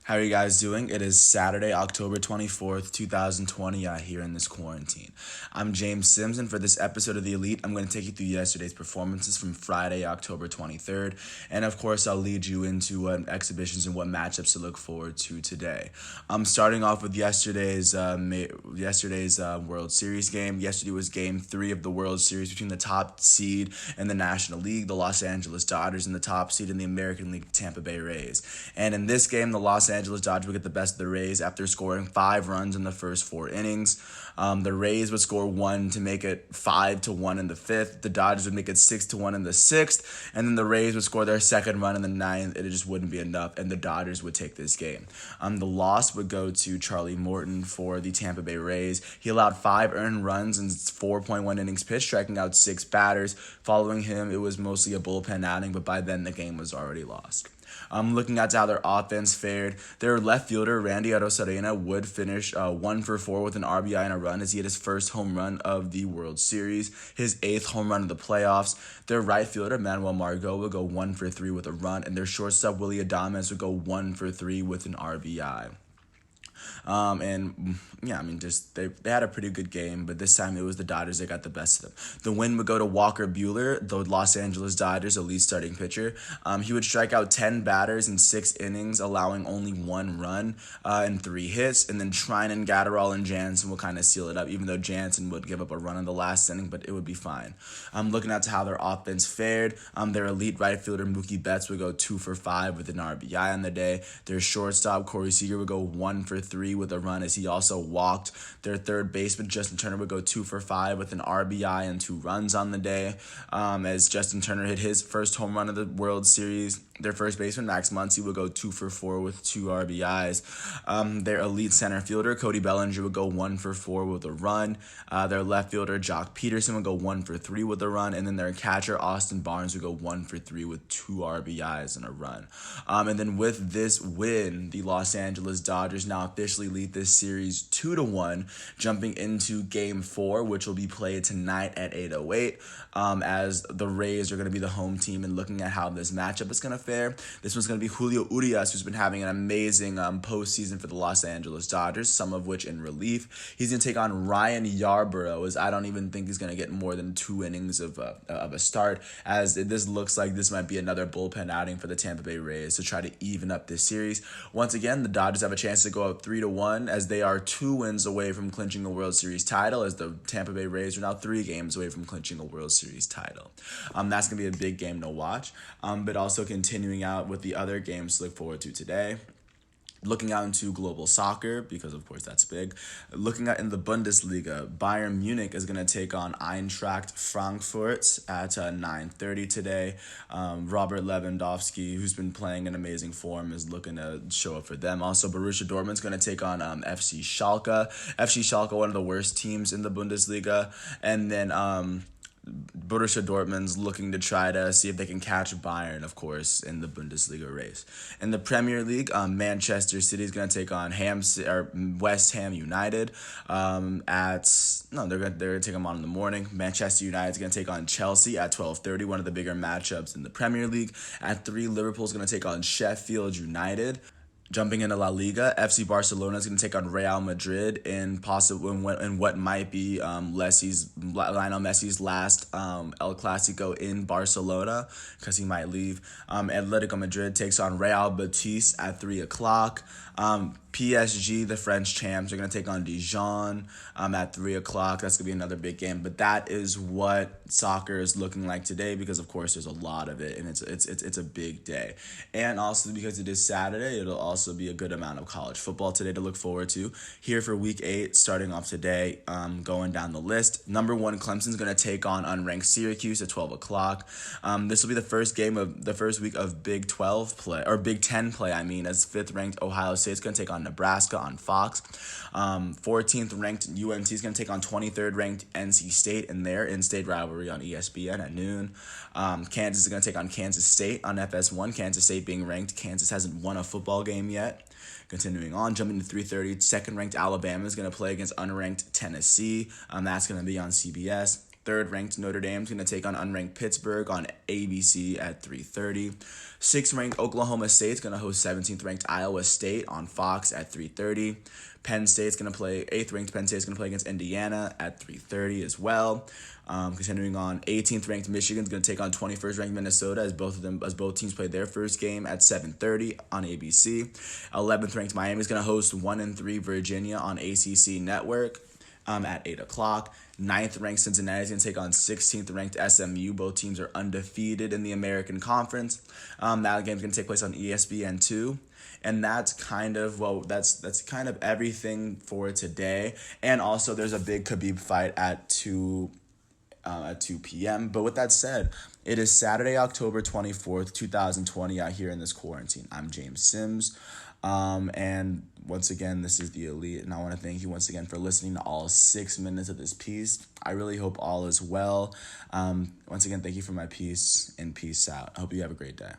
How are you guys doing? It is Saturday, October 24th, 2020, here in this quarantine. I'm James Sims, and for this episode of The Elite, I'm going to take you through yesterday's performances from Friday, October 23rd, and of course, I'll lead you into what exhibitions and what matchups to look forward to today. I'm starting off with yesterday's World Series game. Yesterday was Game 3 of the World Series between the top seed in the National League, the Los Angeles Dodgers, and the top seed in the American League, Tampa Bay Rays. And in this game, the Los Angeles Dodgers would get the best of the Rays after scoring 5 runs in the first 4 innings. The Rays would score 1 to make it 5-1 in the 5th. The Dodgers would make it 6-1 in the 6th, and then the Rays would score their second run in the 9th. It just wouldn't be enough, and the Dodgers would take this game. The loss would go to Charlie Morton for the Tampa Bay Rays. He allowed 5 earned runs in 4.1 innings pitched, striking out 6 batters. Following him, it was mostly a bullpen outing, but by then the game was already lost. Looking at how their offense fared, their left fielder, Randy Arozarena, would finish 1 for 4 with an RBI and a run as he had his first home run of the World Series, his 8th home run of the playoffs. Their right fielder, Manuel Margot, would go 1 for 3 with a run, and their shortstop, Willie Adames, would go 1 for 3 with an RBI. They had a pretty good game, but this time it was the Dodgers that got the best of them. The win would go to Walker Buehler, the Los Angeles Dodgers elite starting pitcher. He would strike out 10 batters in 6 innings, allowing only 1 run and 3 hits. And then Trinan, Gatterall, and Jansen will kind of seal it up, even though Jansen would give up a run in the last inning, but it would be fine. Looking at how their offense fared, their elite right fielder, Mookie Betts, would go 2 for 5 with an RBI on the day. Their shortstop, Corey Seager, would go 1 for 3 with a run as he also walked. Their third baseman, Justin Turner, would go 2 for 5 with an RBI and 2 runs on the day, as Justin Turner hit his first home run of the World Series. Their first baseman, Max Muncy, would go 2 for 4 with 2 RBIs. Their elite center fielder, Cody Bellinger, would go 1 for 4 with a run. Their left fielder, Jock Peterson, would go 1 for 3 with a run. And then their catcher, Austin Barnes, would go 1 for 3 with 2 RBIs and a run. And then with this win, the Los Angeles Dodgers now officially lead this series 2-1, jumping into Game 4, which will be played tonight at 8:08, as the Rays are going to be the home team. And looking at how this matchup is going to fare, this one's going to be Julio Urias, who's been having an amazing postseason for the Los Angeles Dodgers, some of which in relief. He's going to take on Ryan Yarbrough, as I don't even think he's going to get more than 2 innings of a start, as this looks like this might be another bullpen outing for the Tampa Bay Rays to try to even up this series. Once again, the Dodgers have a chance to go up 3-1, as they are 2 wins away from clinching a World Series title, as the Tampa Bay Rays are now 3 games away from clinching a World Series title. That's going to be a big game to watch, but also continuing out with the other games to look forward to today. Looking out into global soccer, because of course that's big. Looking at in the Bundesliga, Bayern Munich is going to take on Eintracht Frankfurt at 9:30 today. Robert Lewandowski, who's been playing in amazing form, is looking to show up for them. Also, Borussia Dortmund's going to take on FC Schalke. FC Schalke, one of the worst teams in the Bundesliga. And then Borussia Dortmund's looking to try to see if they can catch Bayern, of course, in the Bundesliga race. In the Premier League, Manchester City is going to take on West Ham United. They're going to take them on in the morning. Manchester United is going to take on Chelsea at 12:30, one of the bigger matchups in the Premier League. At 3, Liverpool is going to take on Sheffield United. Jumping into La Liga, FC Barcelona is going to take on Real Madrid in what might be Lionel Messi's last El Clasico in Barcelona, because he might leave. Atletico Madrid takes on Real Betis at 3 o'clock. PSG, the French champs, are going to take on Dijon at 3 o'clock. That's going to be another big game. But that is what soccer is looking like today, because, of course, there's a lot of it, and it's a big day. And also because it is Saturday, it'll also be a good amount of college football today to look forward to. Here for Week 8, starting off today, going down the list. Number 1, Clemson's going to take on unranked Syracuse at 12 o'clock. This will be the first game of the first week of Big 12 play, or Big 10 play, as 5th-ranked Ohio State's going to take on Nebraska on Fox. 14th ranked UNC is going to take on 23rd ranked NC State in their in-state rivalry on ESPN at noon. Kansas is going to take on Kansas State on FS1. Kansas State being ranked. Kansas hasn't won a football game yet. Continuing on, jumping to 3:30, second-ranked Alabama is going to play against unranked Tennessee. That's going to be on CBS. Third-ranked Notre Dame is going to take on unranked Pittsburgh on ABC at 3:30. Sixth-ranked Oklahoma State is going to host 17th-ranked Iowa State on Fox at 3:30. Penn State's going to play, 8th-ranked Penn State's going to play against Indiana at 3:30 as well. Continuing on, 18th-ranked Michigan's going to take on 21st-ranked Minnesota as both teams play their first game at 7:30 on ABC. 11th-ranked Miami's going to host 1-3 Virginia on ACC Network at 8 o'clock. 9th-ranked Cincinnati is going to take on 16th-ranked SMU. Both teams are undefeated in the American Conference. That game's going to take place on ESPN2. And that's kind of, that's kind of everything for today. And also, there's a big Khabib fight at 2 p.m. But with that said, it is Saturday, October 24th, 2020 out here in this quarantine. I'm James Sims. And once again, this is The Elite, and I want to thank you once again for listening to all 6 minutes of this piece. I really hope all is well. Once again, thank you for my piece, and peace out. I hope you have a great day.